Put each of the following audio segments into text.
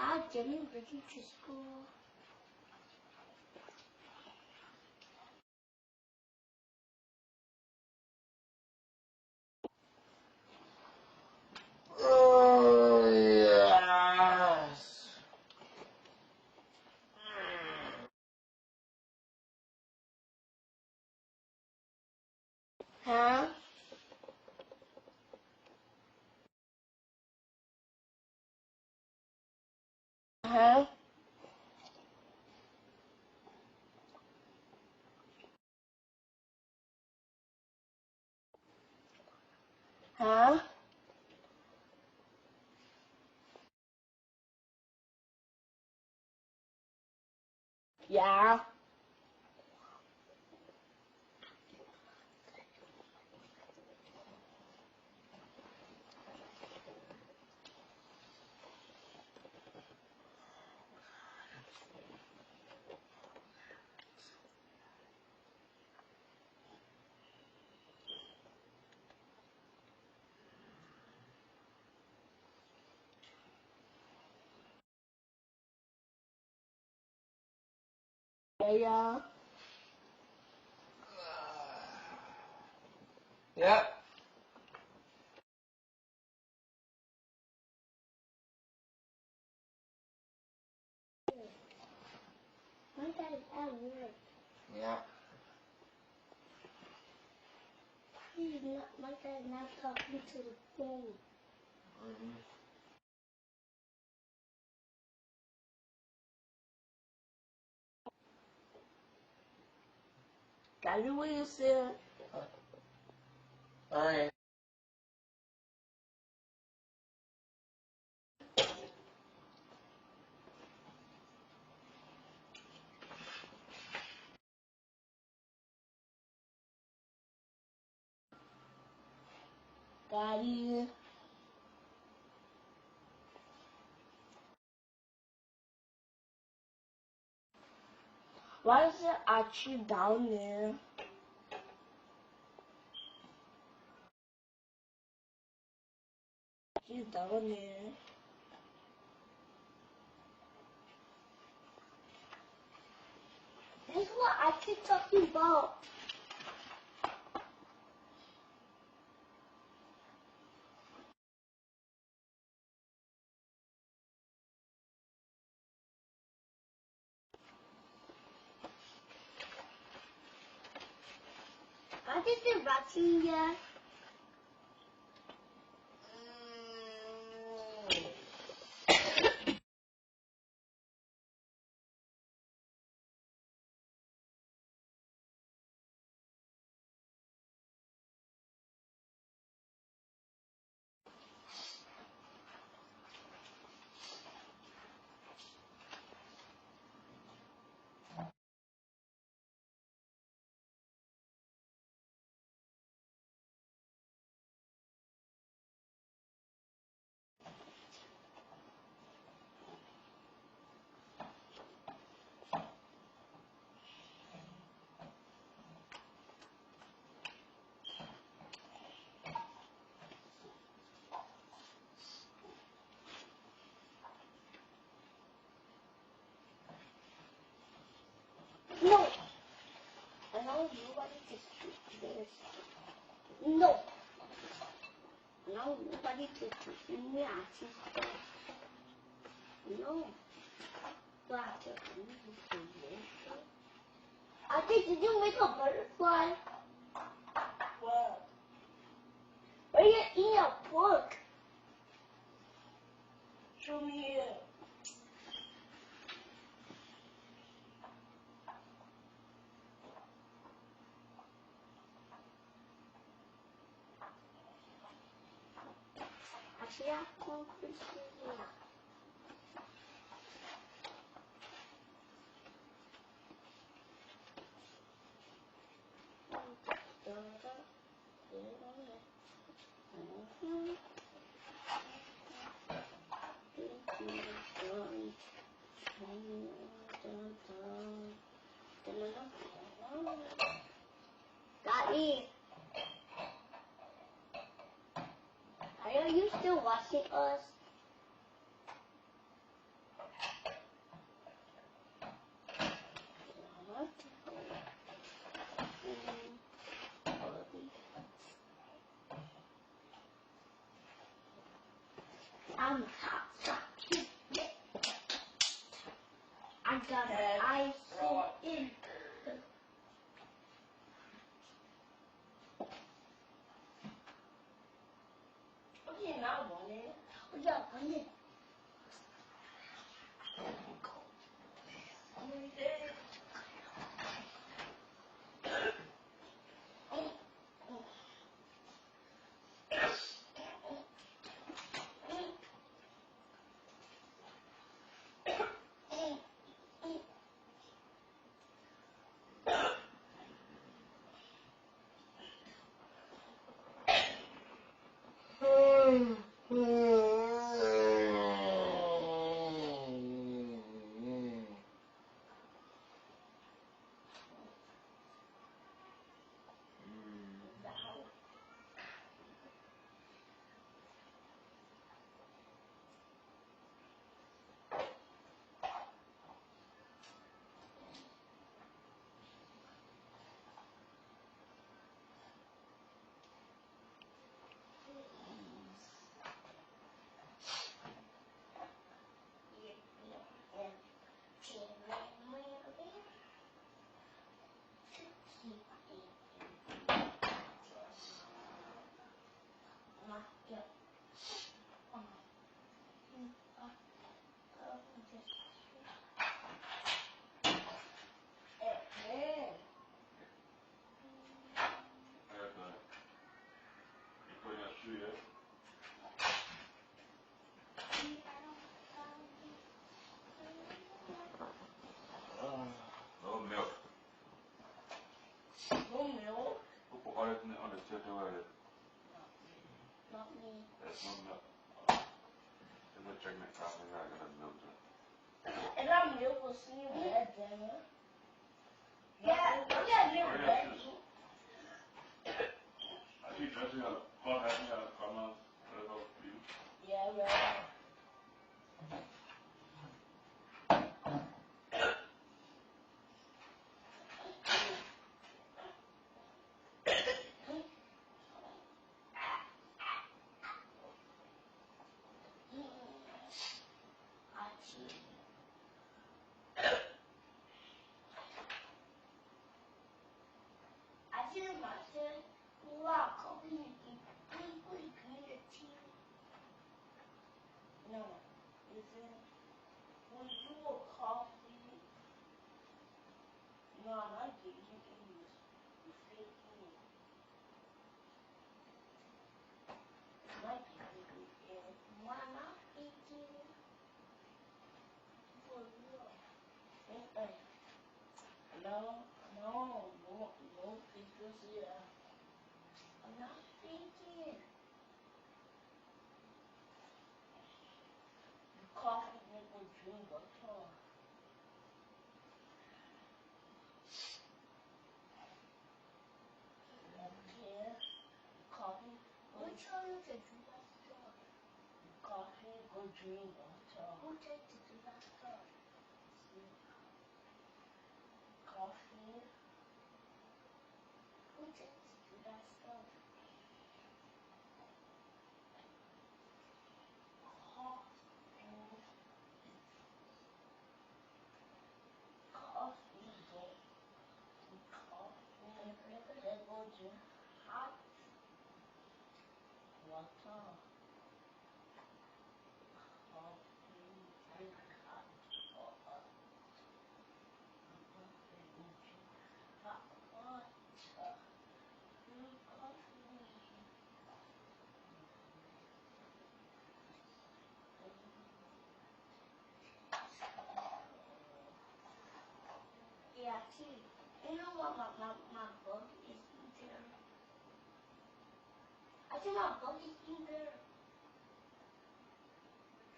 I didn't bring you to school. Oh, yes. Huh? Huh? Huh? Yeah. Yeah. Yep. My dad is at work. Yeah. He's not. My dad is not talking to the phone. Mm-hmm. Daddy, what you said? Alright. Daddy. Why is it actually down there? He's down there. This is what I keep talking about. I did the vaccine yet. No. I know nobody can speak this. No. No, nobody can speak me. No. I think did you make a butterfly? What? Where you eat a pork? Show me here. Actually, I can't see it. Daddy, are you still watching us? I'm top. I got an iPhone in. Okay, now one in. Oh, yeah, one in. No milk. No milk? Who put all it on the children with it? Not me. There's no milk. There's no check my coffee. I got a milk too. And that milk was seen red, damn it. Yeah, look at me red. I think that's your hot having a come out. Yeah, yeah. No, is it? When you were coffee, no, I'm not giving you English. You fake me. I'm not giving you English. Why not faking? For real. No, because I'm not faking. Coffee make me drink water. Okay. Coffee. Who told you to do that stuff? Coffee, go drink water. Who told you to do that stuff? Coffee. Who told you to do that stuff? Yeah, too. You know what my bug is eating? I think my bug is eating.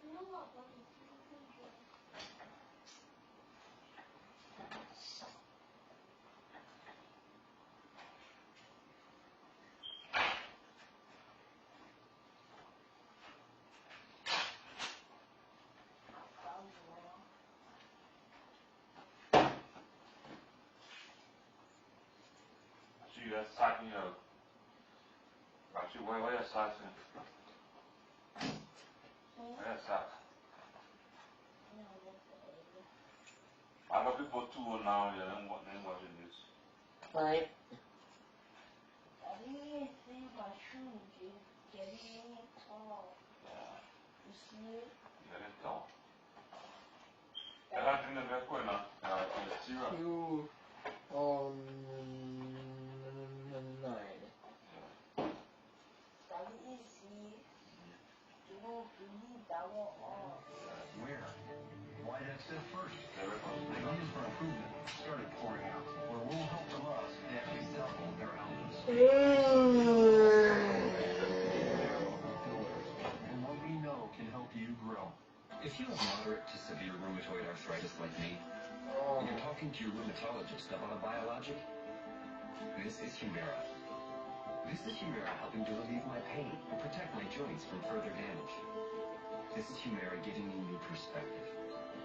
You know what bug is eating? See that sacking of. Actually, why are you sacking? Hmm? Why are you That's that. No, baby. I got people too now, yeah, them watching this. Right. I didn't see my shoes getting tall. Yeah. You see? Yeah, they don't. Era din den där sköna, syra. You on 9. I didn't see. You won't believe that one off. Where? Why did it sit first? They were from Ideas for improvement started pouring out. Where we'll help from us, they actually sell their houses. And what we know can help you grow. If you have moderate to severe rheumatoid arthritis like me, and you're talking to your rheumatologist about a biologic, this is Humira. This is Humira helping to relieve my pain and protect my joints from further damage. This is Humira giving me new perspective.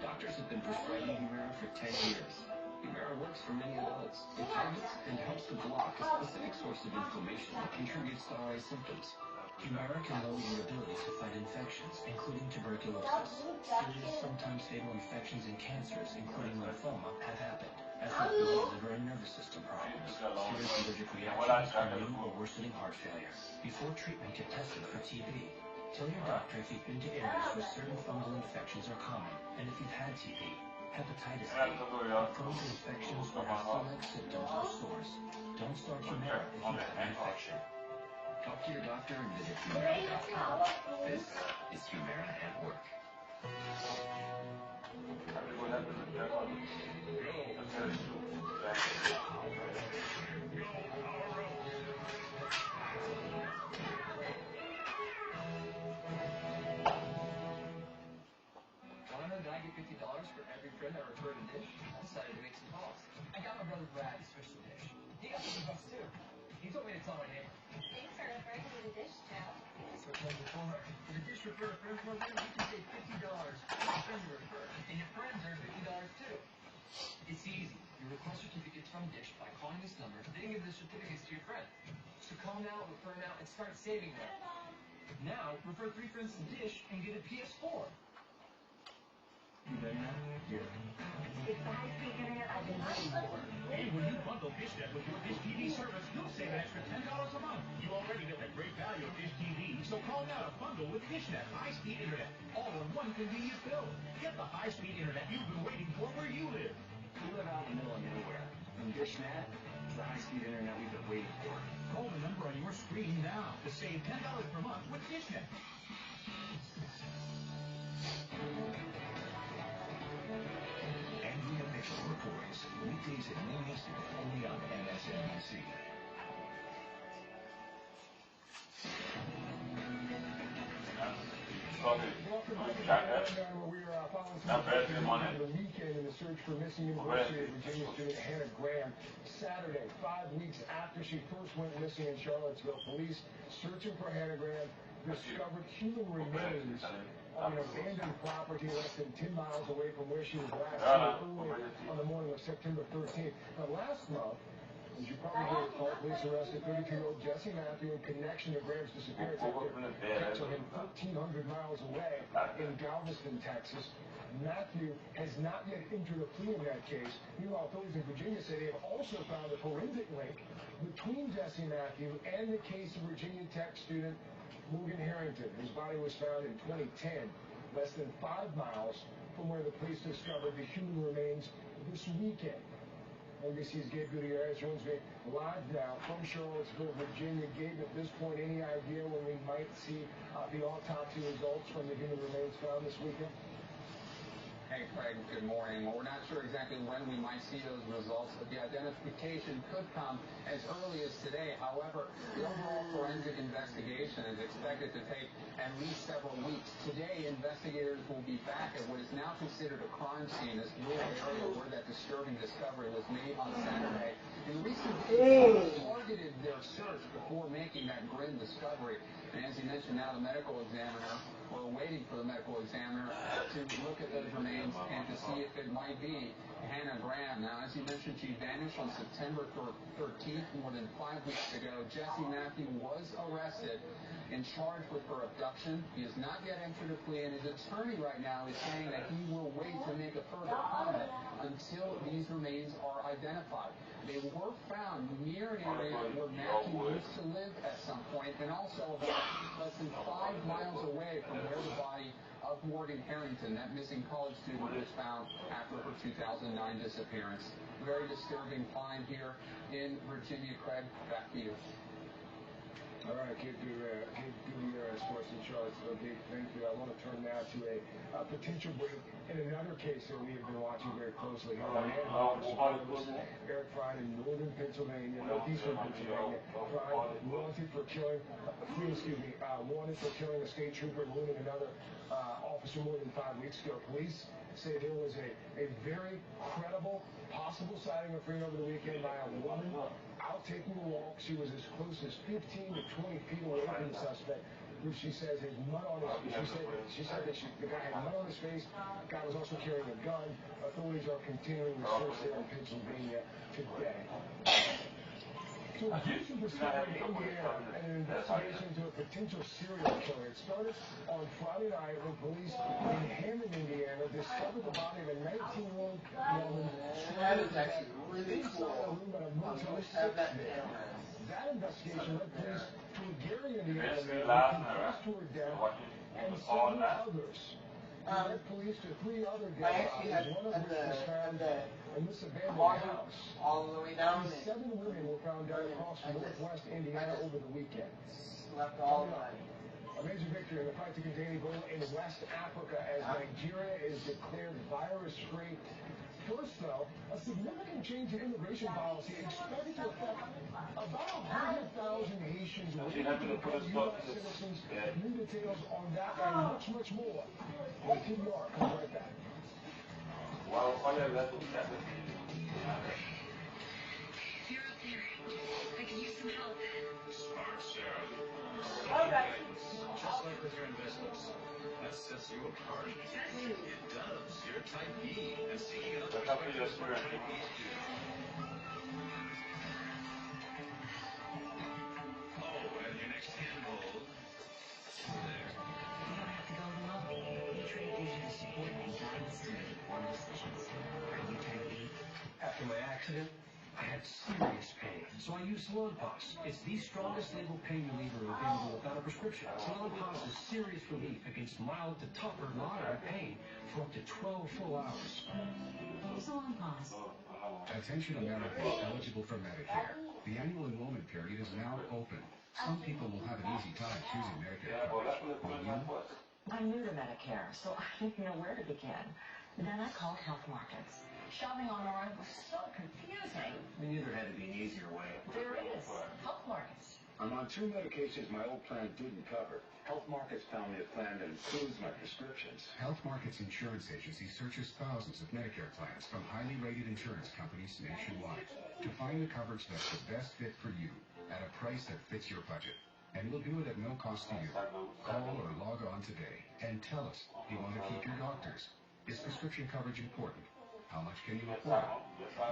Doctors have been prescribing Humira for 10 years. Humira works for many adults. It targets and helps to block a specific source of inflammation that contributes to eye symptoms. Humira can lower your ability to fight infections, including tuberculosis. Serious, sometimes fatal infections and cancers, including lymphoma, have happened, as well as liver and nervous system problems, serious allergic reactions, and new or worsening heart failure. Before treatment, get tested for TB. Tell your doctor if you've been to areas where certain fungal infections are common, and if you've had TB, hepatitis B, Crohn's infections, or have flu-like symptoms or sores. Don't start Humira if you've had an infection. Talk to your doctor and visit Humira.com. This is Humira at work. Want to know that I get $50 for every friend I refer to Dish? I decided to make some calls. I got my brother Brad to switch to Dish. He got $50 too. He told me to tell my neighbor. Thanks for referring me to Dish, Joe. That's what I told before. With the Dish Refer a Friend program, you can save $50 for every friend you refer. And your friends earn $50 too. It's easy. You request certificates from Dish by calling this number, then give the certificates to your friend. So call now, refer now, and start saving them. Now, refer 3 friends to Dish and get a PS4. You ready now? Here. It's the high-speed internet I've been waiting for. And when you bundle DishNet with your Dish TV service, you'll save an extra $10 a month. You already get that great value of Dish TV, so call now to bundle with DishNet high-speed internet, all in one convenient bill. Get the high-speed internet you've been waiting for where you live. We live out in the middle of nowhere. And DishNet is the high-speed internet we've been waiting for. Call the number on your screen now to save $10 per month with DishNet. Andrea Mitchell reports weekdays at noon Eastern, only on MSNBC. Not bad for your money. The weekend in the search for missing University of Virginia student Hannah Graham. Saturday, 5 weeks after she first went missing in Charlottesville, police searching for Hannah Graham discovered human remains on an abandoned property less than 10 miles away from where she was last seen early on the morning of September 13th. Now, last month, as you probably recall, police arrested 32-year-old Jesse Matthew in connection to Graham's disappearance after catching him 1,300 miles away in Galveston, Texas. Matthew has not yet entered a plea in that case. Meanwhile, authorities in Virginia say they have also found a forensic link between Jesse Matthew and the case of Virginia Tech student Morgan Harrington, whose body was found in 2010, less than 5 miles from where the police discovered the human remains this weekend. NBC's Gabe Gutierrez joins me live now from Charlottesville, Virginia. Gabe, at this point, any idea when we might see the autopsy results from the human remains found this weekend? Hey, Craig, good morning. Well, we're not sure exactly when we might see those results, but the identification could come as early as today. However, the overall forensic investigation is expected to take at least several weeks. Today, investigators will be back at what is now considered a crime scene, this rural area where that disturbing discovery was made on Saturday. In recent days, they targeted their search before making that grim discovery. And as you mentioned, now the medical examiner, we're waiting for the medical examiner to look at those remains and to see if it might be Hannah Graham. Now, as you mentioned, she vanished on September 13th, more than 5 weeks ago. Jesse Matthew was arrested and charged with her abduction. He has not yet entered a plea, and his attorney right now is saying that he will wait to make a further comment until these remains are identified. They were found near an area where Matthew used to live at some point, and also about less than 5 miles away from where the body of Morgan Harrington, that missing college student, was found after her 2009 disappearance. Very disturbing find here in Virginia. Craig, back to you. All right, good to hear sports in Charlottesville. Dave, thank you. I want to turn now to a potential break in another case that we have been watching very closely here. Eric Fry in northern Pennsylvania, northeastern Pennsylvania. Fry wanted for killing a state trooper and wounding another officer more than 5 weeks ago. Police say there was a very credible possible sighting of Free over the weekend by a woman out taking a walk. She was as close as 15 to 20 feet away from the suspect, who she says has mud on his face. She said that the guy had mud on his face. The guy was also carrying a gun. Authorities are continuing the search there in Pennsylvania today. So police have discovered in Indiana an investigation into a potential serial killer. It started on Friday night when police in Hammond, Indiana, discovered the body of a 19-year-old woman. That is actually really cool. That investigation led police to Gary, Indiana, who confessed to her death, and 7 others. Led police to 3 other dead bodies, one of which was found in this abandoned house. All the way down. 7 women were found dead across northwest Indiana over the weekend. Slept all night. A major victory in the fight to contain Ebola in West Africa as Nigeria is declared virus-free. First, though, a significant change in immigration policy expected to affect about 100,000 Haitians waiting to become U.S. citizens. New details on that and much, much more. Well, TDR comes right back. Well, all your lessons have been. You're up there. I can use some help. Smart, Sarah. Just like with your investments. That sets you apart. It does. You're type B. And seeking out perspectives for type B's do. Oh, and your next handhold. There. You don't have to go alone. E-Trade gives you the support and guidance to make informed decisions. Are you type B? After my accident, I had serious pain, so I used Salonpas. It's the strongest label pain reliever available without a prescription. Salonpas is serious relief against mild to tougher moderate pain for up to 12 full hours. Salonpas. Attention Americans eligible for Medicare. The annual enrollment period is now open. Some people will have an easy time choosing Medicare coverage. Will you? I'm new to Medicare, so I didn't know where to begin. Then I called Health Markets. Shopping online was so confusing. We knew there had to be an easier way. There is. Health Markets. I'm on 2 medications my old plan didn't cover. Health Markets found me a plan that includes my prescriptions. Health Markets Insurance Agency searches thousands of Medicare plans from highly rated insurance companies nationwide to find the coverage that's the best fit for you at a price that fits your budget. And we'll do it at no cost to you. Call or log on today and tell us if you want to keep your doctors. Is prescription coverage important? How much can you afford?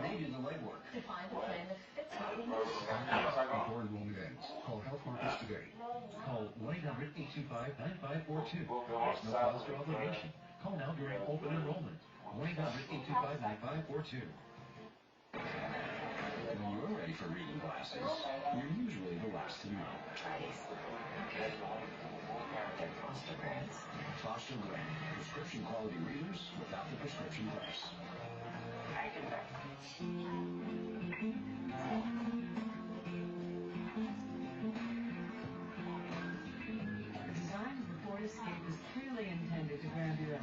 They do the legwork. To find a plan that fits what we need. Before enrollment ends, call Health Markets today. Call 1-800-825-9542. There's no cost or obligation. Call now during open enrollment. 1-800-825-9542. When you're ready for reading glasses, you're usually the last to know. Try these. Okay. They're Foster brands. Foster brand. Prescription quality readers without the prescription price. The design of the Ford Escape is clearly intended to grab your eye.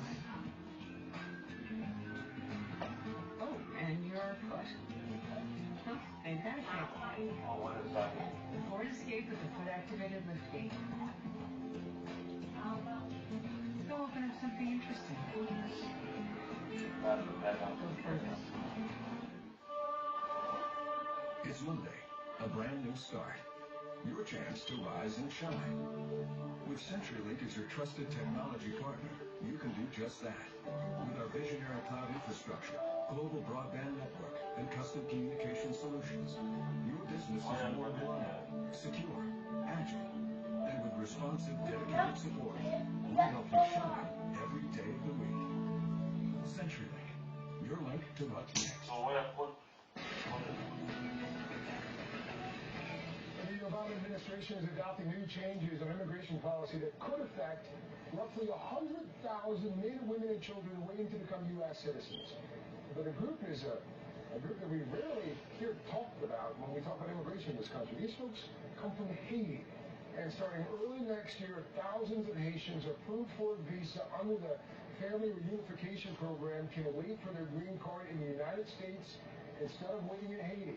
Oh, and your foot. Huh? Ain't that a kick? The Ford Escape with the foot-activated lift gate. Go open up something interesting. Go further. It's Monday, a brand new start. Your chance to rise and shine. With CenturyLink as your trusted technology partner, you can do just that. With our visionary cloud infrastructure, global broadband network, and custom communication solutions, your business is more reliable, secure, agile, and with responsive, dedicated support will help you shine every day of the week. CenturyLink, your link to what's next. The Obama administration is adopting new changes on immigration policy that could affect roughly 100,000 men, women, and children waiting to become U.S. citizens. But the group is a group that we rarely hear talked about when we talk about immigration in this country. These folks come from Haiti. And starting early next year, thousands of Haitians approved for a visa under the Family Reunification Program can wait for their green card in the United States instead of waiting in Haiti.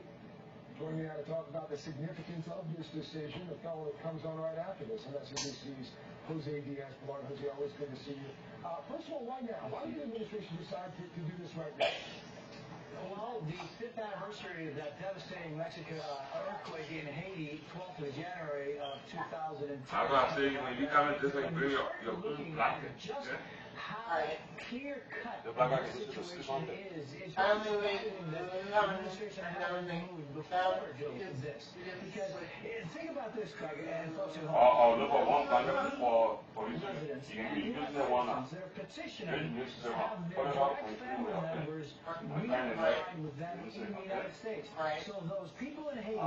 Joining me now to talk about the significance of this decision, the fellow that comes on right after this, MSNBC's Jose Diaz-Balart. Jose, always good to see you. First of all, why now? Why did the administration decide to do this right now? Well, the 5th anniversary of that devastating Mexican earthquake in Haiti, 12th of January of 2010. I'm going to say, when you come in, just like bring your black. Just how clear-cut the situation is. It's I the administration had moved before this. Because think about this, Craig, and folks at home. Residents and U.S. citizens that are petitioning to have their direct family members reunified with them in the United States. So those people in Haiti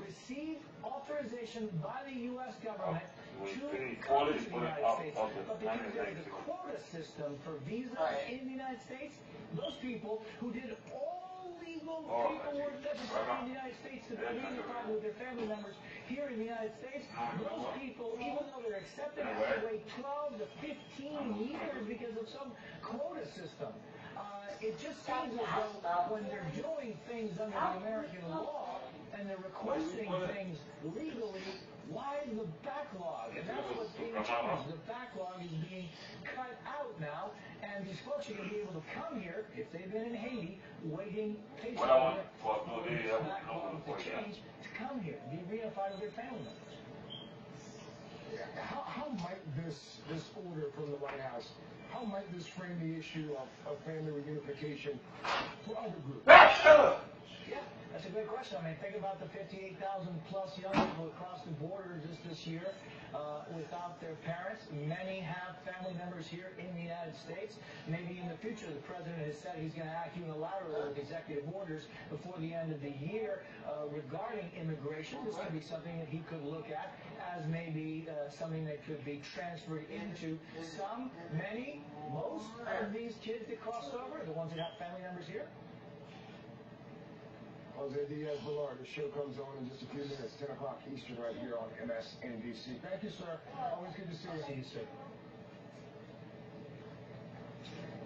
received authorization by the U.S. government to come to the United States. But because there's a quota system for visas in the United States, those people who did all legal paperwork necessary in the United States to be reunified with their family members here in the United States, those people, even though they're accepted, have to wait 12 to 15 years because of some quota system. It just seems as though when they're doing things under the American law and they're requesting things legally, why the backlog? And that's what's being changed. The backlog is being cut out now, and these folks are going to be able to come here, if they've been in Haiti, waiting patiently for the backlog to change, to come here, be reunified with their family members. How might this order from the White House, how might this frame the issue of family reunification for other groups? Yeah, that's a good question. I mean, think about the 58,000 plus young people across the border just this year without their parents. Many have family members here in the United States. Maybe in the future, the president has said he's going to act unilaterally with executive orders before the end of the year regarding immigration. This could be something that he could look at as maybe something that could be transferred into some, many, most of these kids that crossed over, the ones that have family members here. Jose Diaz-Balart, the show comes on in just a few minutes, 10 o'clock Eastern, right here on MSNBC. Thank you, sir. Always good to see you. Sir.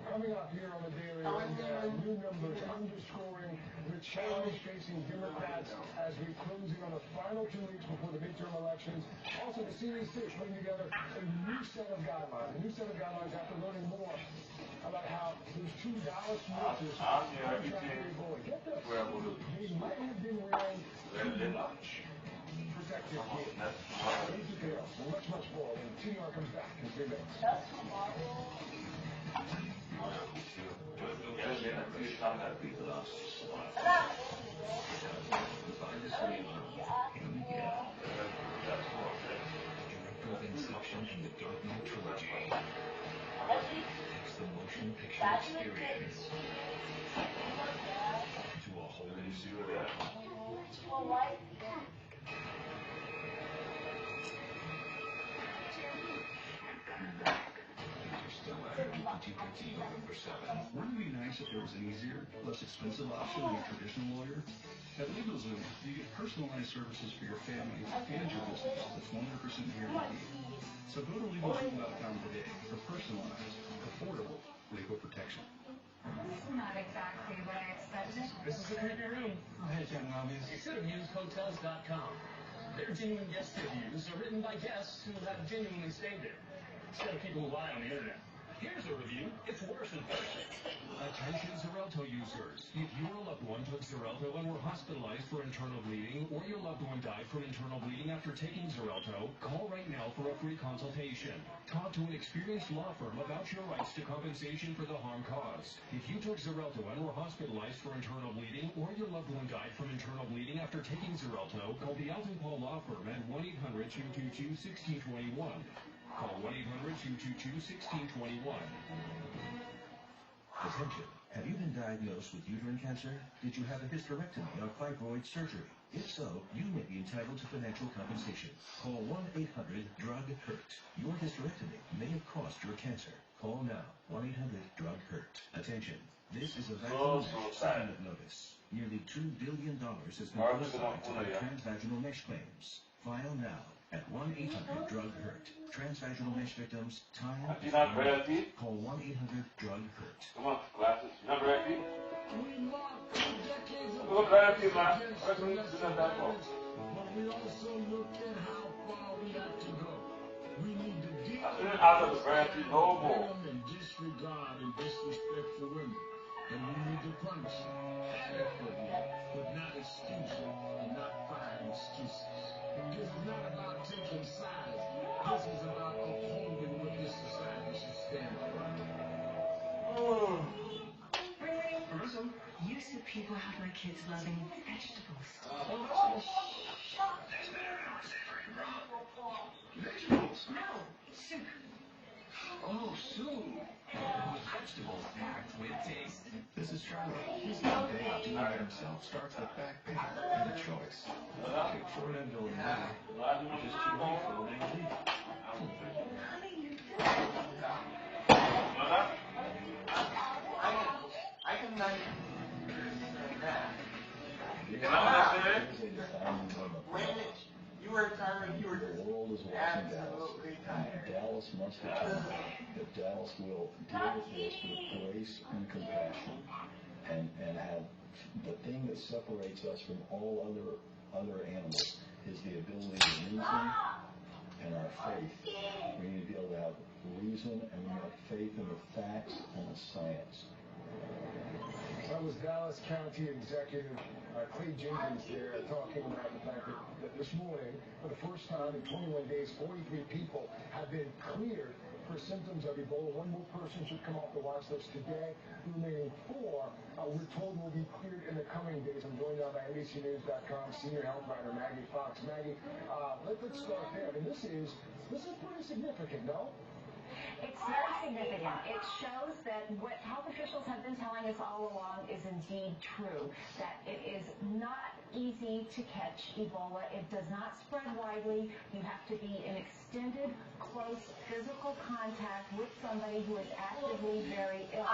Coming up here on the Daily, new numbers underscoring the challenge facing Democrats as we close in on the final 2 weeks before the midterm elections. Also, the CDC putting together a new set of guidelines. After learning more about how those two Dallas nurses contracted Ebola. Get this, they might have been wearing too much protective gear. These details and much more when TR comes back in 3 minutes. Inception in the Dark Knight trilogy takes the motion picture experience to a whole new level. November 7th. Wouldn't it be nice if there was an easier, less expensive option than a traditional lawyer? At LegalZoom, you get personalized services for your family and your business that's 100% guaranteed. So go to LegalZoom.com today for personalized, affordable legal protection. This is not exactly what I expected. This is a creepy room. Hey, Captain Obvious. You should have used Hotels.com. Their genuine guest reviews are written by guests who have genuinely stayed there, instead of people who lie on the internet. Here's a review. It's worse in person. Attention Xarelto users. If your loved one took Xarelto and were hospitalized for internal bleeding, or your loved one died from internal bleeding after taking Xarelto, call right now for a free consultation. Talk to an experienced law firm about your rights to compensation for the harm caused. If you took Xarelto and were hospitalized for internal bleeding, or your loved one died from internal bleeding after taking Xarelto, call the Alton Paul Law Firm at 1-800-222-1621. Call 1-800-222-1621. Attention. Have you been diagnosed with uterine cancer? Did you have a hysterectomy or fibroid surgery? If so, you may be entitled to financial compensation. Call 1-800-DRUG-HURT. Your hysterectomy may have caused your cancer. Call now. 1-800-DRUG-HURT. Attention. This is a vaginal mesh settlement notice. Nearly $2 billion has been put aside to pay transvaginal mesh claims. File now at 1-800-DRUG-HURT. Transvaginal mesh victims, time is money. Call 1-800-DRUG-HURT. Come on, glasses. You not ready? We mark decades of Look right up here, man. but we also look at how far we have to go. We need to deal with out of the branch, no more. and disregard and disrespect for women. And we need to punish them adequately, but not exclusively and not find excuses. This is not about taking sides. This is about upholding what this society should stand for. Also, you said people have my kids loving vegetables. There's better and more savory raw. Vegetables? No, soup. Oh, soup. Vegetables packed with taste. This is Charlie. He's one day doing it himself. Starts with back pain and a choice. Pick for an indolent guy. Just too late for when they leave. Honey, you I can like that. When you were tired, you were just The world is watching Dallas. absolutely tired. Dallas must determine that Dallas will deal with this with grace and compassion, and have the thing that separates us from all other animals is the ability to reason and our faith. We need to be able to have reason, and we have faith in the facts and the science. That was Dallas County Executive Clay Jenkins there talking about the fact that this morning, for the first time in 21 days, 43 people have been cleared for symptoms of Ebola. One more person should come off the watch list today. The remaining 4, we're told, will be cleared in the coming days. I'm joined now by NBCNews.com senior health writer Maggie Fox. Maggie, let's start there. I mean, this is pretty significant, no? It's very significant. It shows that what health officials have been telling us all along is indeed true, that it is not easy to catch Ebola. It does not spread widely. You have to be in extended, close physical contact with somebody who is actively very ill.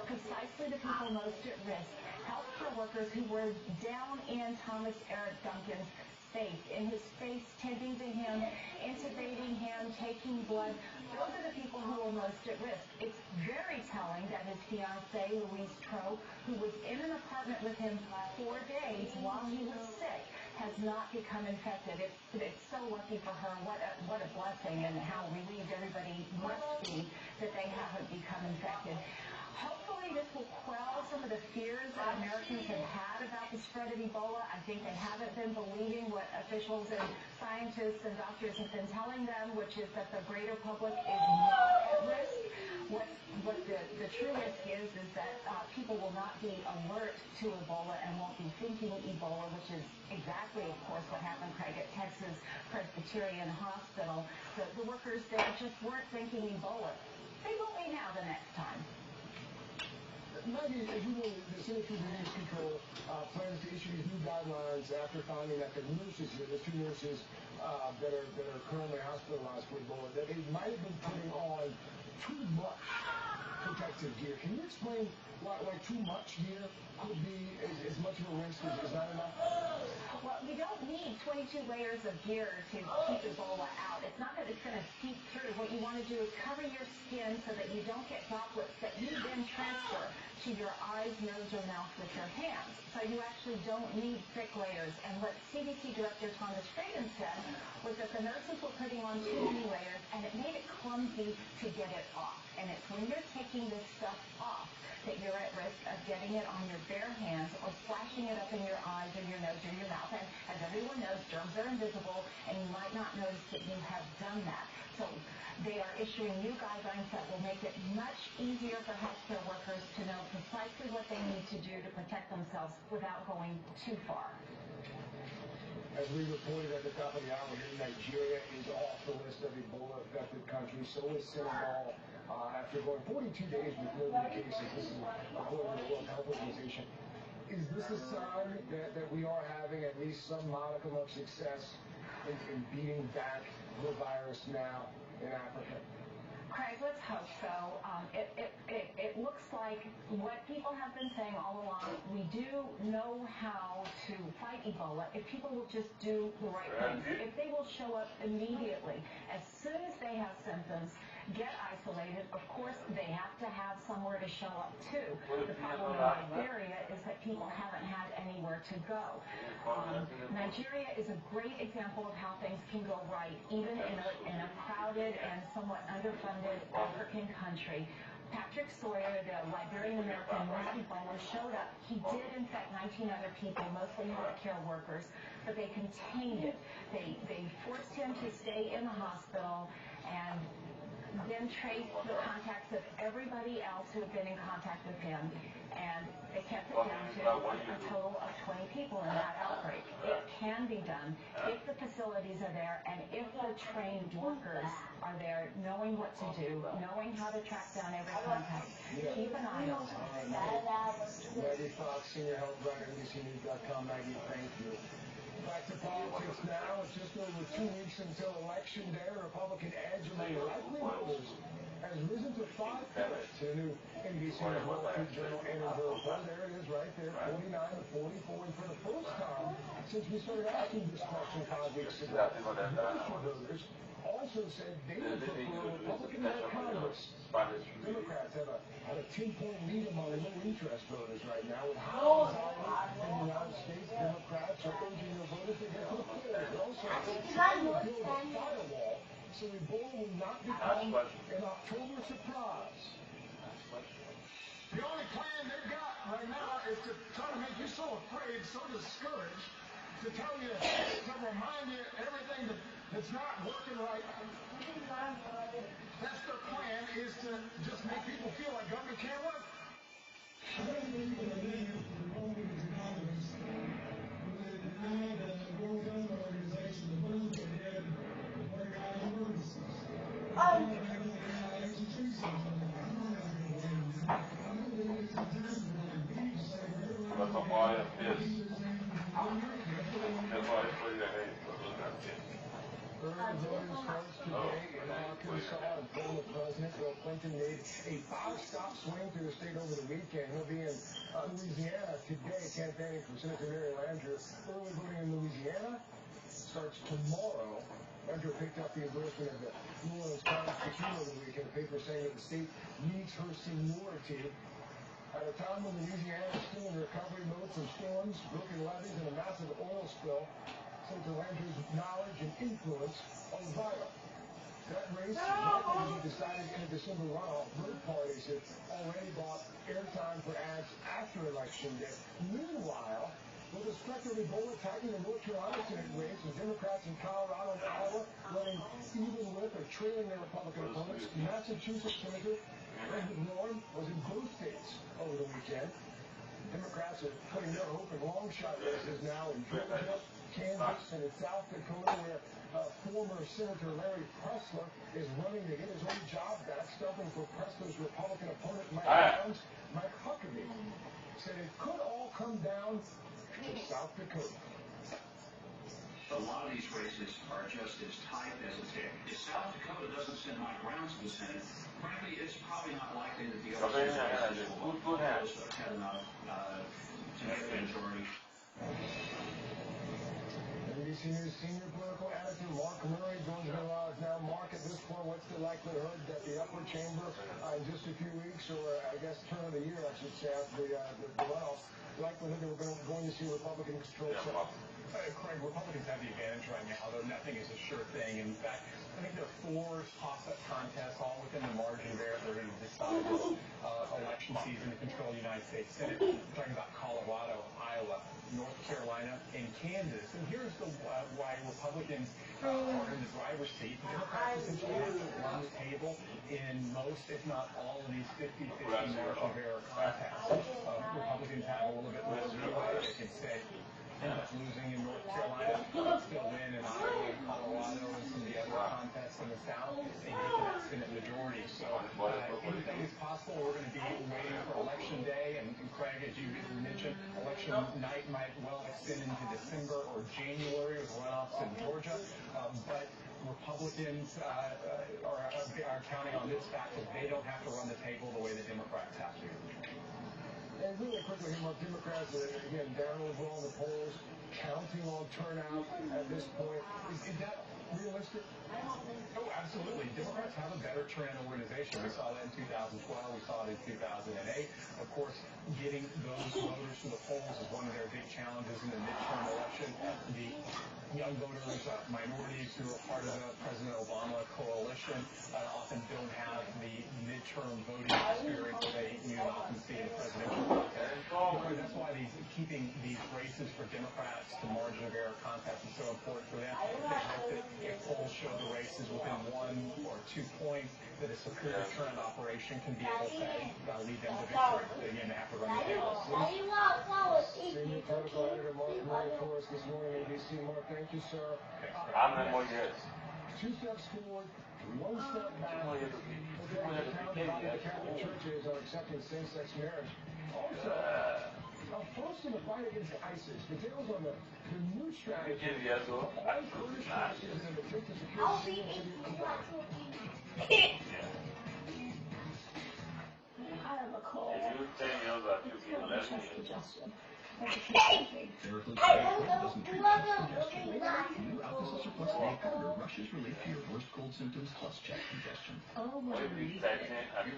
Precisely the people most at risk, healthcare workers who were down in Thomas Eric Duncan's face, in his face, tending to him, intubating him, taking blood. Those are the people who are most at risk. It's very telling that his fiancée, Louise Troe, who was in an apartment with him for 4 days while he was sick, has not become infected. It's so lucky for her. What a blessing, and how relieved everybody must be that they haven't become infected. Hopefully this will quell some of the fears that Americans have had about the spread of Ebola. I think they haven't been believing what officials and scientists and doctors have been telling them, which is that the greater public is not at risk. What the true risk is that people will not be alert to Ebola and won't be thinking Ebola, which is exactly, of course, what happened, Craig, at Texas Presbyterian Hospital. The workers there just weren't thinking Ebola. They will be now the next time. Maggie, as you know, the Center for Disease Control plans to issue these new guidelines after finding that the nurses, the 2 nurses that are currently hospitalized for Ebola, that they might have been putting on too much protective gear. Can you explain why too much gear could be as much of a risk as not enough? Well, you don't need 22 layers of gear to keep Ebola out. It's not that it's going to seep through. What you want to do is cover your skin so that you don't get droplets that you then transfer to your eyes, nose, or mouth with your hands. So you actually don't need thick layers. And what CDC Director Thomas Frieden said was that the nurses were putting on too many layers, and it made it clumsy easy to get it off. And it's when you're taking this stuff off that you're at risk of getting it on your bare hands or splashing it up in your eyes or your nose or your mouth. And as everyone knows, germs are invisible, and you might not notice that you have done that. So they are issuing new guidelines that will make it much easier for healthcare workers to know precisely what they need to do to protect themselves without going too far. As we reported at the top of the hour, Nigeria is off the list of Ebola-affected countries. So is Senegal. After going 42 days with no new cases, this is according to the World Health Organization. Is this a sign that we are having at least some modicum of success in beating back the virus now in Africa? Craig, let's hope so. It looks like what people have been saying all along, we do know how to fight Ebola if people will just do the right things. If they will show up immediately, as soon as they have symptoms, get isolated. Of course, they have to have somewhere to show up to. The problem in Nigeria is that people haven't had anywhere to go. Nigeria is a great example of how things can go right, even in a crowded and somewhat underfunded African country. Patrick Sawyer, the Liberian-American Ebola, showed up. He did infect 19 other people, mostly healthcare workers, but they contained it. They forced him to stay in the hospital and then traced the contacts of everybody else who had been in contact with him, and they kept it down to a total of 20 people in that outbreak. It can be done if the facilities are there and if the trained workers are there, knowing what to do, knowing how to track down every contact. Keep an eye on it. Maggie Fox, senior health writer, NBCNews.com. Maggie, thank you. Back to politics now. It's just over 2 weeks until Election Day. A Republican edge among likely voters has risen to 5 points. In a new NBC News Wall Street Journal annual poll, there it is right there, 49 to 44. And for the first time since we started asking this question 5 weeks ago, most voters also said they would prefer a Republican-led Congress. Democrats have a 10-point lead among low-interest voters right now. With high anxiety in the United States, Democrats are urging their voters to get to the polls. They're also trying to build a firewall so Ebola will not become an October surprise. The only plan they've got right now is to try to make you so afraid, so discouraged, to tell you, to remind you everything that's not working right. That's their plan, is to just make people feel like government can't work. Early voters starts today in Arkansas, and former President Bill Clinton made a 5-stop swing through the state over the weekend. He'll be in Louisiana today campaigning for Senator Mary Landrieu. Early voting in Louisiana starts tomorrow. Landrieu picked up the endorsement of the New Orleans Constitution over the weekend, a paper saying that the state needs her seniority. At a time when Louisiana is still in recovery mode from storms, broken levees, and a massive oil spill, Senator Landrieu's knowledge and influence are vital. That race is likely to be decided in a December runoff. Both parties have already bought airtime for ads after Election Day. Meanwhile, with the specter of Ebola tightening the North Carolina Senate race, and Democrats in Colorado and Iowa running even with or trailing their Republican opponents, Massachusetts Senator Elizabeth Warren was in both states over the weekend. Democrats are putting their hope in long shot races now in Georgia, Kansas, and in South Dakota, where former Senator Larry Pressler is running to get his old job back, stumping for Pressler's Republican opponent Mike Jones. Mike Huckabee said it could all come down to South Dakota. A lot of these races are just as tight as a tick. If South Dakota doesn't send Mike Brown to the Senate, frankly, it's probably not likely that the other races will have enough to make the majority. NBC News senior political editor Mark Murray joins me live now. Mark, at this point, what's the likelihood that the upper chamber in just a few weeks, or I guess turn of the year, I should say, after the runoff, likelihood that we're going to see Republican control? Craig, Republicans have the advantage right now, though nothing is a sure thing. In fact, I think there are 4 toss-up contests, all within the margin of error that are going to decide this election season to control the United States Senate. We're talking about Colorado, Iowa, North Carolina, and Kansas. And here's why Republicans are in the driver's seat. The Democrats essentially have to run the table in most, if not all, of these 50-50 margin of error contests. Republicans have a little bit more leeway. They can say, end up losing in North Carolina, still win in Iowa and Colorado and some of the other contests in the South, and get that Senate majority. So anything is possible. We're going to be waiting for Election Day, and Craig, as you mentioned, Election night might well extend into December or January with runoffs in Georgia, but Republicans are counting on this fact that they don't have to run the table the way the Democrats have to. And really quickly, Mark, Democrats are, again, down overall in the polls, counting on turnout at this point. Is that realistic? Oh, absolutely. Democrats have a better turnout organization. We saw that in 2012. We saw it in 2008. Of course, getting those voters to the polls is one of their big challenges in the midterm election. The young voters, minorities who are part of the President Obama coalition often don't have the midterm voting experience that you often see in the presidential contest. That's why keeping these races for Democrats to margin of error contests is so important for them. They hope that if polls show the races within 1 or 2 points, that a superior turnout operation can be able to lead them to victory. Again, they have to run the table. Senior political editor Mark Murray for us this morning, ABC. Mark, thank you, sir. I'm in more years. 2 steps forward, 1 step back. The Catholic churches are accepting same-sex marriage. Also, first in the fight against ISIS, details on the new strategy for all Kurdish forces in an attempt to secure I have a cold. If you 10 years old, you be less than Congestion. Theraflu doesn't treat chest congestion. New Alka-Seltzer Plus Day powder rushes relief to your worst cold symptoms plus chest congestion. Oh, worry. Here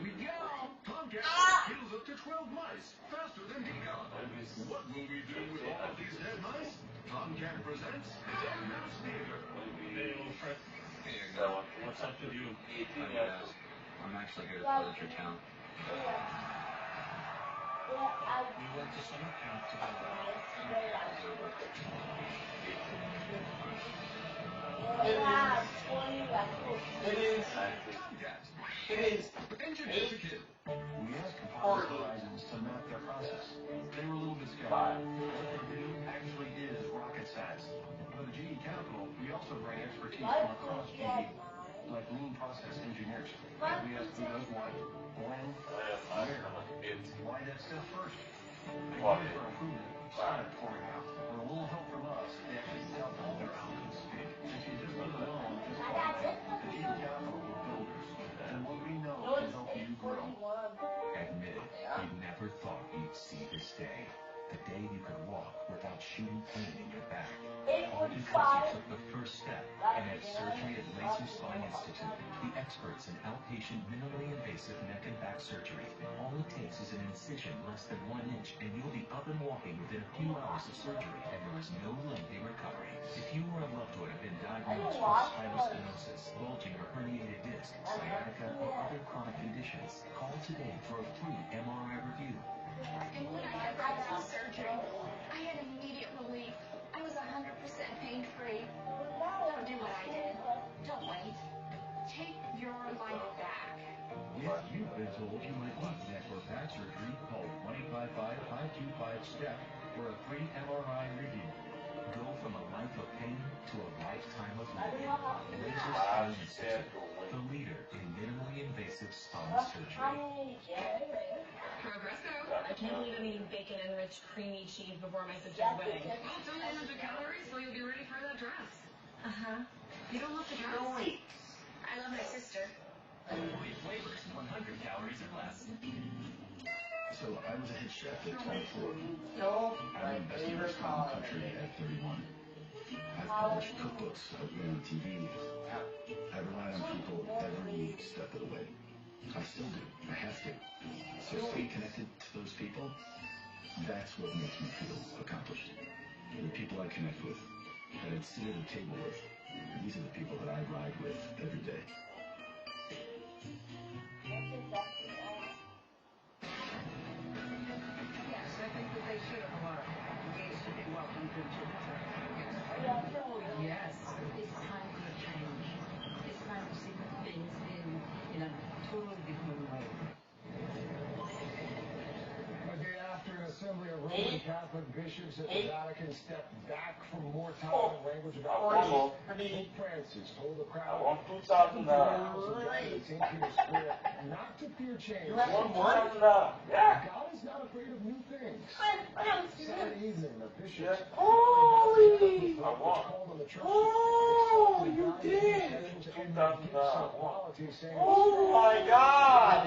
we go! Tomcat kills up to 12 mice faster than Deacon. What will we do with all of these dead mice? Tomcat presents Dead Mouse Theater. Hey, old friend. Hey, I go. What's up with you? I'm actually here to Furniture Town. We went to summer camp together. It is. Engineer to kill. We asked Composite Horizons to map their process. They were a little bit skeptical. What they do actually is rocket science. For the GE Capital, we also bring expertise from across GE, like lean process engineers. We ask who does what, when, where, why that step first. Ideas for improvement started pouring out. With a little help from us, they actually help all their outcomes. If you just live alone, just like the GE Capital were builders. And what we know can help you grow. Admit it, you never thought you'd see this day. The day you could walk without shooting pain in your back. All because you took the first step and had surgery at Laser Spine Institute. The experts in outpatient minimally invasive neck and back surgery. All it takes is an incision less than 1 inch and you'll be up and walking within a few hours of surgery, and there is no lengthy recovery. If you or a loved one have been diagnosed with spinal stenosis, bulging or herniated disc, sciatica, or other chronic conditions, call today for a free MRI review. And when I got out of surgery, I had immediate relief. I was 100% pain-free. Don't do what I did. Don't wait. Take your life back. If you've been told you might need neck or back surgery, call 1-855-525-STEP for a free MRI review. Go from a life of pain to a lifetime of living. Laser Spine Institute, the leader in minimally invasive spine surgery. Progresso. I can't believe I'm eating bacon-enriched creamy cheese before my sister's wedding. Well, it's only 100 calories, so you'll be ready for that dress. Uh-huh. You don't love the dress? I love my sister. 40 flavors, 100 calories or less. So I was a head chef at 24. I'm the best in the country at 31. I've published cookbooks, I've been on TV. I rely on people every step of the way. I still do. I have to. So staying connected to those people, that's what makes me feel accomplished. They're the people I connect with, that I'd sit at a table with. These are the people that I ride with every day. Yes, I think that they should have learned. Gays should be welcomed into the church. Oh, yes. It's time for a change. It's time to see things in a totally different way. A day after an assembly of Roman Catholic bishops at the Vatican stepped back from more tolerant language about Pope Francis told the crowd I want $2,000. in St. Peter's Square not to fear change. You want $2,000? Yeah. God is not afraid of new things. Saturday evening, the bishops Holy! I want. called on the church Oh, you did! $2,000. Oh my God!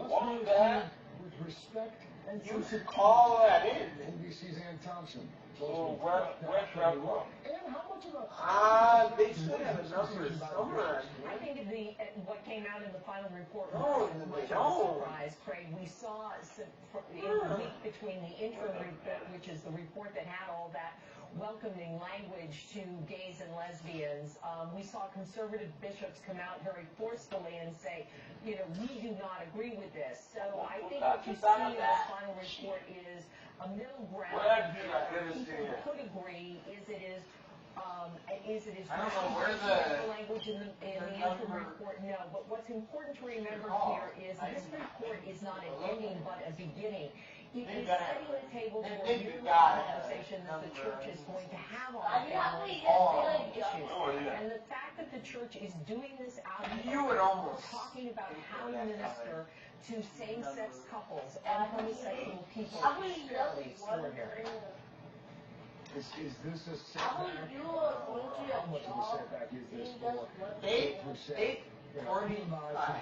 What was that? With respect and You should call that in. NBC's Ann Thompson. Oh, where's that one? And how much of a They should have a number somewhere. I think what came out in the final report No, was much they of a don't. surprise, Craig. We saw in the week between the interim report, which is the report that had all that welcoming language to gays and lesbians, we saw conservative bishops come out very forcefully and say, we do not agree with this. So I think what you see in this final report is a middle ground where people could agree is it is I don't know where the language in the interim report. No, but what's important to remember here is this report is not an ending but a beginning. It is setting the table for a new conversation that the church is going to have on family issues. And the fact that the church is doing this out of talking about how to minister to same-sex couples and homosexual people is fairly extraordinary. Is this a setback? How much of a setback is this for 8%? Or he the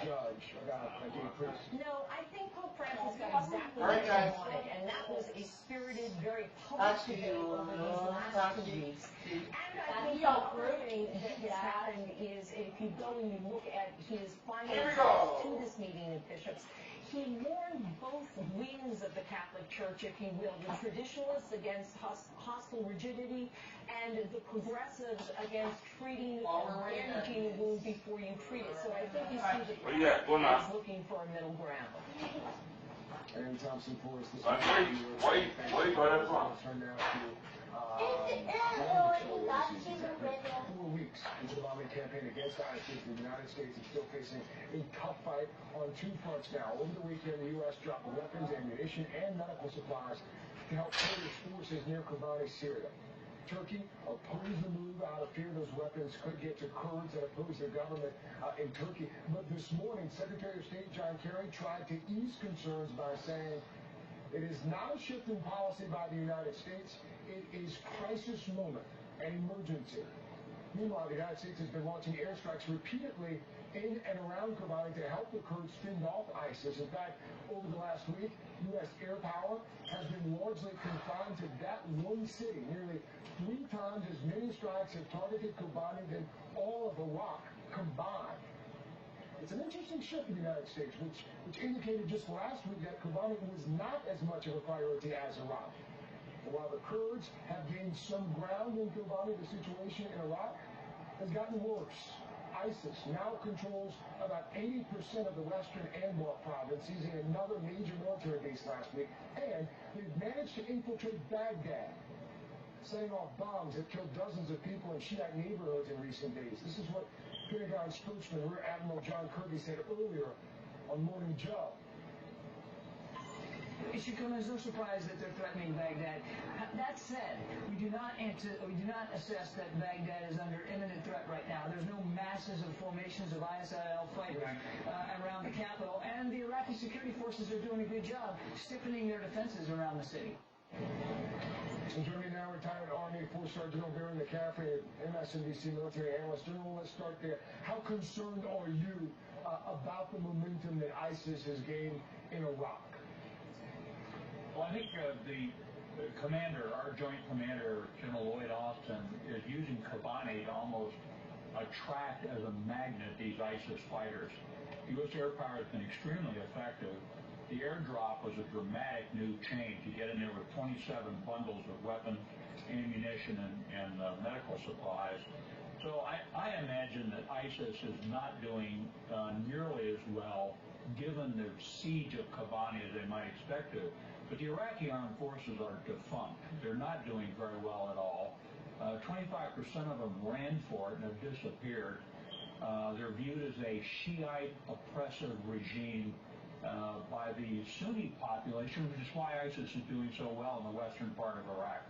judge about a gay priest? No, I think Pope Francis got exactly what he wanted, and that was a spirited, very public debate over these last 2 weeks. And I think the other thing that has happened is if you go and you look at his final response to this meeting of bishops, he warned both wings of the Catholic Church, if you will, the traditionalists against hostile rigidity and the progressives against treating bandaging a wound before you treat it. So I think you see the Pope is looking for a middle ground. Aaron Thompson for us this Wait, what is wrong? Turn now to 4 weeks into the bombing campaign against ISIS, the United States is still facing a tough fight on 2 fronts now. Over the weekend, the U.S. dropped weapons, ammunition, and medical supplies to help Kurdish forces near Kobani, Syria. Turkey opposed the move out of fear those weapons could get to Kurds that oppose their government in Turkey. But this morning, Secretary of State John Kerry tried to ease concerns by saying it is not a shift in policy by the United States. It is crisis moment, an emergency. Meanwhile, the United States has been launching airstrikes repeatedly in and around Kobani to help the Kurds fend off ISIS. In fact, over the last week, U.S. air power has been largely confined to that one city. Nearly 3 times as many strikes have targeted Kobani than all of Iraq combined. It's an interesting shift in the United States, which indicated just last week that Kobani was not as much of a priority as Iraq. And while the Kurds have gained some ground in Kobani, the situation in Iraq has gotten worse. ISIS now controls about 80% of the western Anbar province, seizing another major military base last week, and they've managed to infiltrate Baghdad, setting off bombs that killed dozens of people in Shiite neighborhoods in recent days. This is what Pentagon spokesman Rear Admiral John Kirby said earlier on Morning Joe. It should come as no surprise that they're threatening Baghdad. That said, we do not assess that Baghdad is under imminent threat right now. There's no masses of formations of ISIL fighters around the capital, and the Iraqi security forces are doing a good job stiffening their defenses around the city. So joining now, retired Army 4-star General Barry McCaffrey, MSNBC military analyst. General, let's start there. How concerned are you about the momentum that ISIS has gained in Iraq? Well, I think the commander, our joint commander, General Lloyd Austin, is using Kobani to almost attract as a magnet these ISIS fighters. U.S. air power has been extremely effective. The airdrop was a dramatic new change. You get in there with 27 bundles of weapons. ammunition and medical supplies. So I imagine that ISIS is not doing nearly as well, given the siege of Kobani, as they might expect to. But the Iraqi armed forces are defunct. They're not doing very well at all. 25% of them ran for it and have disappeared. They're viewed as a Shiite oppressive regime by the Sunni population, which is why ISIS is doing so well in the western part of Iraq.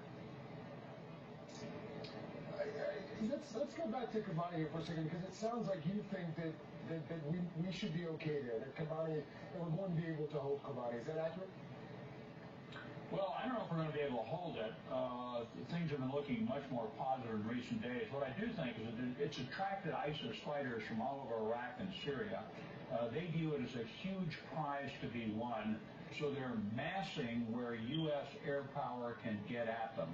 Let's go back to Kobani here for a second, because it sounds like you think that we should be okay there, that Kobani, that we're going to be able to hold Kobani. Is that accurate? Well, I don't know if we're going to be able to hold it. Things have been looking much more positive in recent days. What I do think is that it's attracted ISIS fighters from all over Iraq and Syria. They view it as a huge prize to be won, so they're massing where U.S. air power can get at them.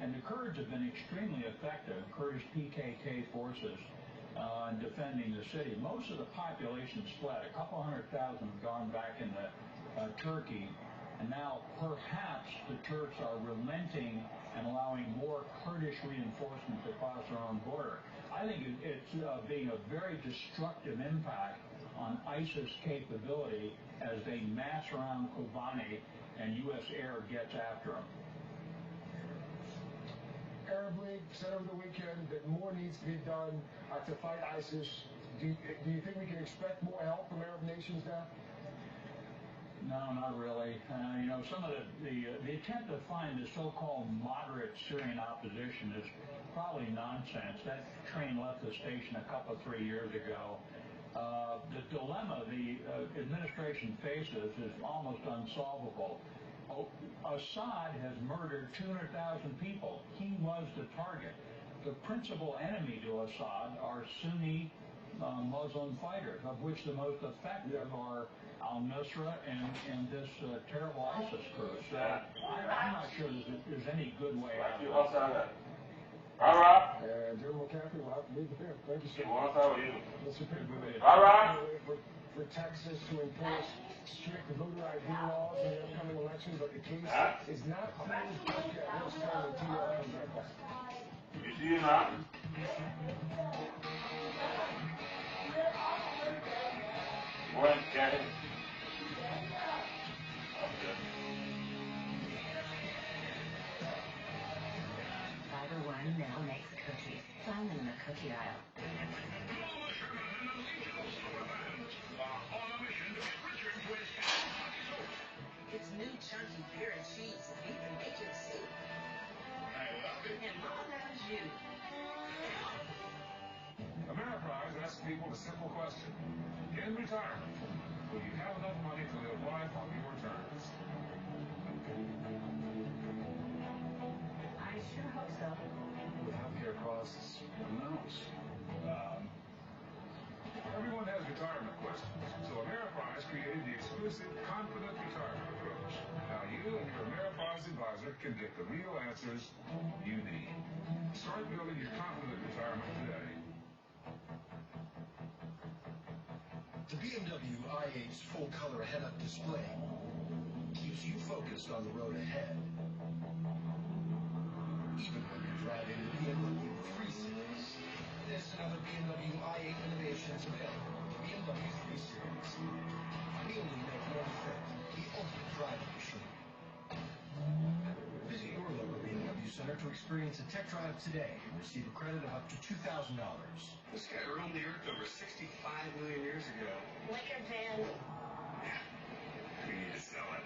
And the Kurds have been extremely effective, Kurdish PKK forces, in defending the city. Most of the population's fled. A couple 100,000 have gone back into Turkey. And now perhaps the Turks are relenting and allowing more Kurdish reinforcements across their own border. I think it's being a very destructive impact on ISIS capability as they mass around Kobani and U.S. air gets after them. Arab League said over the weekend that more needs to be done to fight ISIS. Do you think we can expect more help from Arab nations now? No, not really. Some of the attempt to find the so-called moderate Syrian opposition is probably nonsense. That train left the station a couple, 3 years ago. The dilemma the administration faces is almost unsolvable. Assad has murdered 200,000 people. He was the target. The principal enemy to Assad are Sunni Muslim fighters, of which the most effective are al-Nusra and this terrible ISIS crew. So I'm not sure there's any good way out of it. And General McCaffrey will have to leave it there. Thank you, sir. Mr. Pittman, for Texas to enforce strict voter ID laws in the upcoming election, but the case is not closed just yet. Let's turn the TV on right back. You see it now? Morning, Kevin. Fiber One now makes cookies. Find them in the cookie aisle. It's new chunky beer and cheese, beef and bacon soup. I love it. And Mom loves you. Ameriprise asks people a simple question. In retirement, will you have enough money to live life on your terms? I sure hope so. With healthcare costs, who knows? Everyone has retirement questions, so Ameriprise created the exclusive Confident Retirement approach. Now you and your Ameriprise advisor can get the real answers you need. Start building your Confident Retirement today. The BMW i8's full-color head-up display keeps you focused on the road ahead, even when you're driving the BMW 3 Series. There's another BMW i8 innovations available, the BMW 3 Series. We only make one thing, the ultimate driving machine. Visit your local BMW center to experience a tech drive today and receive a credit of up to $2,000. This guy roamed the earth over 65 million years ago. Liquor van. We need to sell it.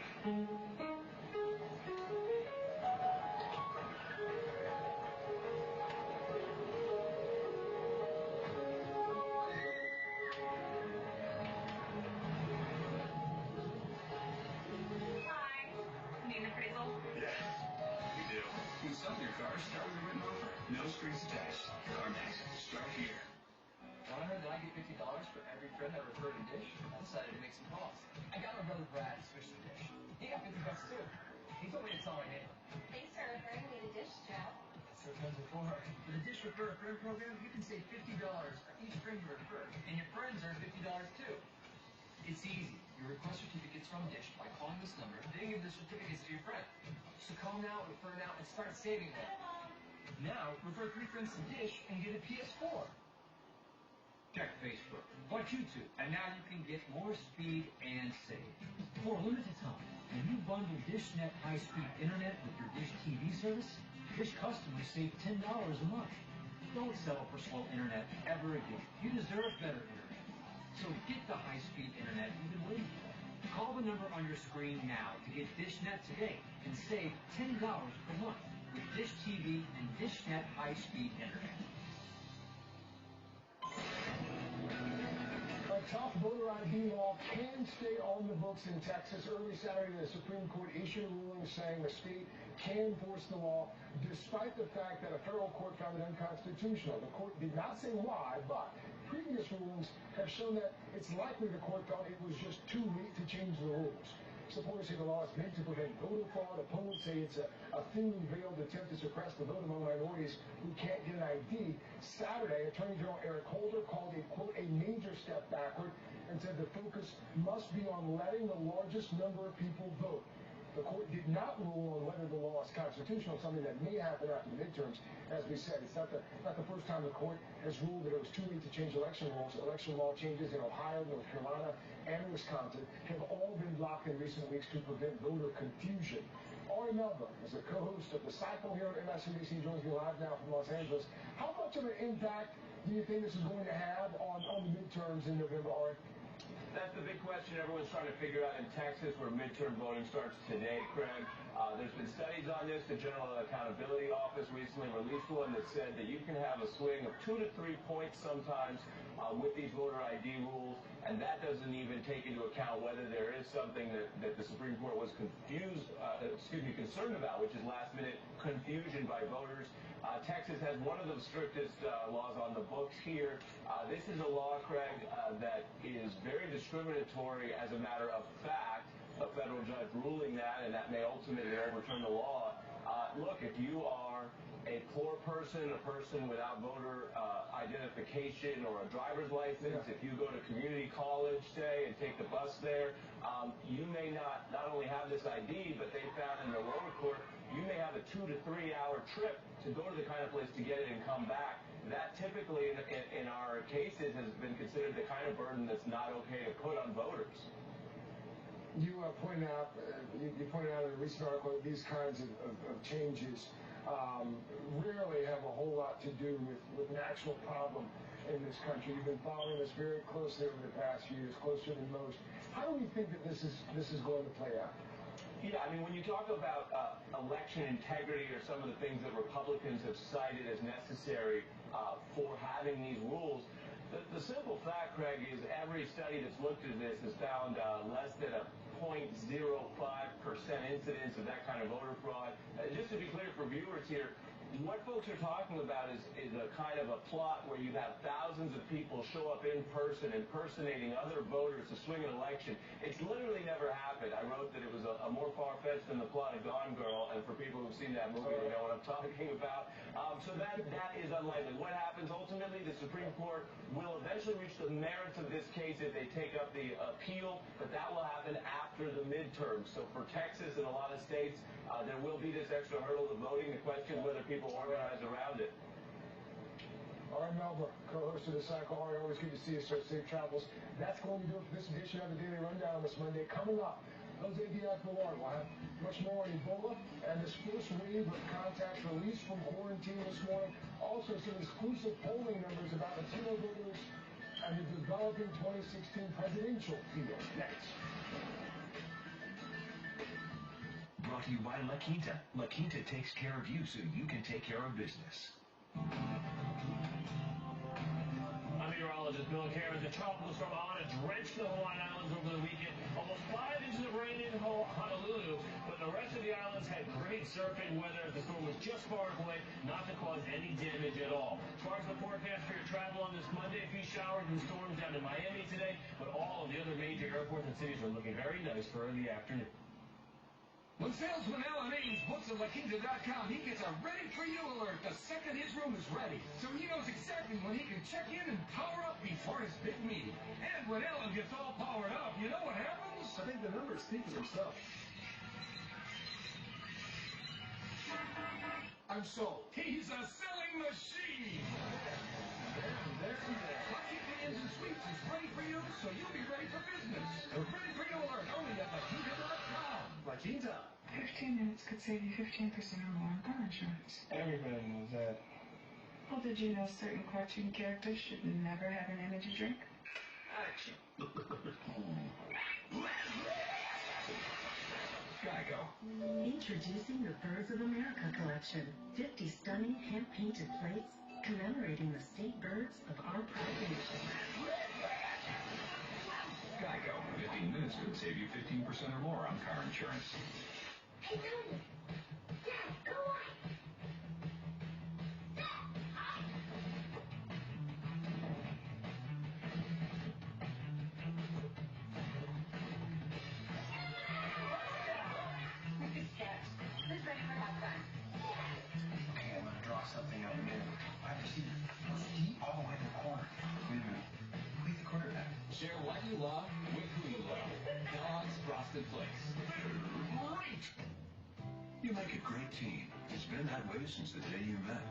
Start with a written offer. No strings attached. CarMax. Start here. When I heard that I get $50 for every friend that referred a dish, I decided to make some calls. I got my brother Brad to switch the dish. He got $50 too. He told me to tell my neighbor. Thanks for referring me to Dish, Joe. So it comes before. With the Dish Refer a Friend program, you can save $50 for each friend you refer, and your friends earn $50 too. It's easy. You request certificates from Dish by calling this number, then give the certificates to your friend. So call now, refer now, and start saving them. Now, refer 3 friends to Dish and get a PS4. Check Facebook. Watch YouTube. And now you can get more speed and save. For a limited time, when you bundle DishNet high-speed internet with your Dish TV service, Dish customers save $10 a month. Don't settle for slow internet ever again. You deserve better internet. So get the high-speed internet you've been waiting for. Call the number on your screen now to get DishNet today and save $10 per month with Dish TV and DishNet high-speed internet. A tough voter ID law can stay on the books in Texas. Early Saturday, the Supreme Court issued a ruling saying the state can enforce the law despite the fact that a federal court found it unconstitutional. The court did not say why, but previous rulings have shown that it's likely the court felt it was just too late to change the rules. Supporters say the law is meant to prevent voter fraud. Opponents say it's a thinly veiled attempt to suppress the vote among minorities who can't get an ID. Saturday, Attorney General Eric Holder called it, quote, a major step backward and said the focus must be on letting the largest number of people vote. The court did not rule on whether the law is constitutional, something that may happen after the midterms. As we said, it's not the first time the court has ruled that it was too late to change election rules. Election law changes in Ohio, North Carolina, and Wisconsin have all been blocked in recent weeks to prevent voter confusion. Ari Melba is a co-host of The Cycle here at MSNBC, joins me live now from Los Angeles. How much of an impact do you think this is going to have on the midterms in November, Ari? That's the big question everyone's trying to figure out in Texas, where midterm voting starts today, Craig. There's been studies on this. The General Accountability Office recently released one that said that you can have a swing of 2 to 3 points sometimes with these voter ID rules, and that doesn't even take into account whether there is something that the Supreme Court was concerned about, which is last-minute confusion by voters. Texas has one of the strictest laws on the books here. This is a law, Craig, that is very discriminatory as a matter of fact. A federal judge ruling that, and that may ultimately overturn the law. Look, if you are a poor person, a person without voter identification or a driver's license, if you go to community college, say, and take the bus there, you may not only have this ID, but they found in the lower court, you may have a 2 to 3 hour trip to go to the kind of place to get it and come back. That typically, in our cases, has been considered the kind of burden that's not okay to put on voters. You pointed out in a recent article that these kinds of changes rarely have a whole lot to do with an actual problem in this country. You've been following this very closely over the past few years, closer than most. How do we think that this is going to play out? Yeah, I mean, when you talk about election integrity or some of the things that Republicans have cited as necessary for having these rules, the simple fact, Craig, is every study that's looked at this has found less than a 0.05% incidence of that kind of voter fraud. Just to be clear for viewers here, what folks are talking about is a kind of a plot where you have thousands of people show up in person impersonating other voters to swing an election. It's literally never happened. I wrote that it was a more far-fetched than the plot of Gone Girl, and for people who've seen that movie, they know what I'm talking about. So that is unlikely. What happens ultimately, the Supreme Court will eventually reach the merits of this case if they take up the appeal, but that will happen after the midterms. So for Texas and a lot of states, there will be this extra hurdle of voting. The question is whether people organize around it. Ari Melba, co-host of The Cycle. Ari, always good to see you, sir. Safe travels. That's going to do it for this edition of the Daily Rundown this Monday. Coming up, Jose Diaz-Balart will have much more on Ebola and this first wave of contacts released from quarantine this morning. Also, some exclusive polling numbers about Latino voters and the developing 2016 presidential field. Next. Brought to you by La Quinta. La Quinta takes care of you so you can take care of business. I'm meteorologist Bill Cameron. The tropical storm Ana drenched the Hawaiian Islands over the weekend. Almost 5 inches of rain in Honolulu, but the rest of the islands had great surfing weather as the storm was just far away, not to cause any damage at all. As far as the forecast for your travel on this Monday, a few showers and storms down in Miami today, but all of the other major airports and cities are looking very nice for early afternoon. When salesman Alan Ames books at LaQuinta.com, he gets a ready-for-you alert the second his room is ready. So he knows exactly when he can check in and power up before his big meeting. And when Alan gets all powered up, you know what happens? I think the numbers speak for themselves. I'm sold. He's a selling machine. There. Lucky Fans and Sweets is ready for you, so you'll be ready for business. A ready-for-you alert only at LaQuinta.com. LaQuinta. 15 minutes could save you 15% or more on car insurance. Everybody knows that. Well, did you know certain cartoon characters should never have an energy drink? Action. Geico. Introducing the Birds of America collection. 50 stunning hand-painted plates commemorating the state birds of our proud nation. Geico. 15 minutes could save you 15% or more on car insurance. Hey, Tony. Dad, go on. Who's ready for that time? Okay, I'm gonna draw something up new. I have to see deep all the way to the corner. Wait a minute. Leave the quarterback. Share what you love with who you love. Kellogg's Frosted Flakes. Great! You make a great team. It's been that way since the day you met.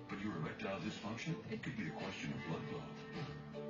But your erectile dysfunction, it could be a question of blood flow.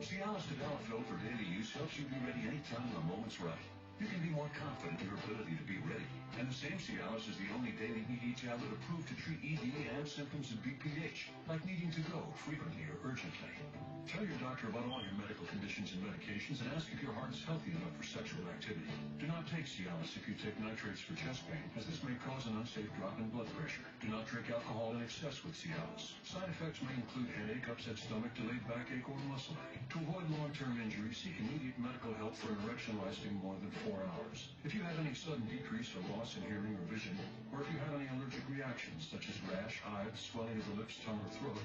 Cialis Tadalafil for daily use helps you be ready anytime the moment's right. You can be more confident in your ability to be ready. And the same Cialis is the only daily ED tablet approved to treat ED and symptoms of BPH, like needing to go frequently or urgently. Tell your doctor about all your medical conditions and medications and ask if your heart is healthy enough for sexual activity. Do not take Cialis if you take nitrates for chest pain, as this may cause an unsafe drop in blood pressure. Do not drink alcohol in excess with Cialis. Side effects may include headache, upset stomach, delayed backache, or muscle ache. To avoid long-term injury, seek immediate medical help for an erection lasting more than 4 hours. If you have any sudden decrease or loss in hearing or vision, or if you have any allergic reactions such as rash, hives, swelling of the lips, tongue, or throat,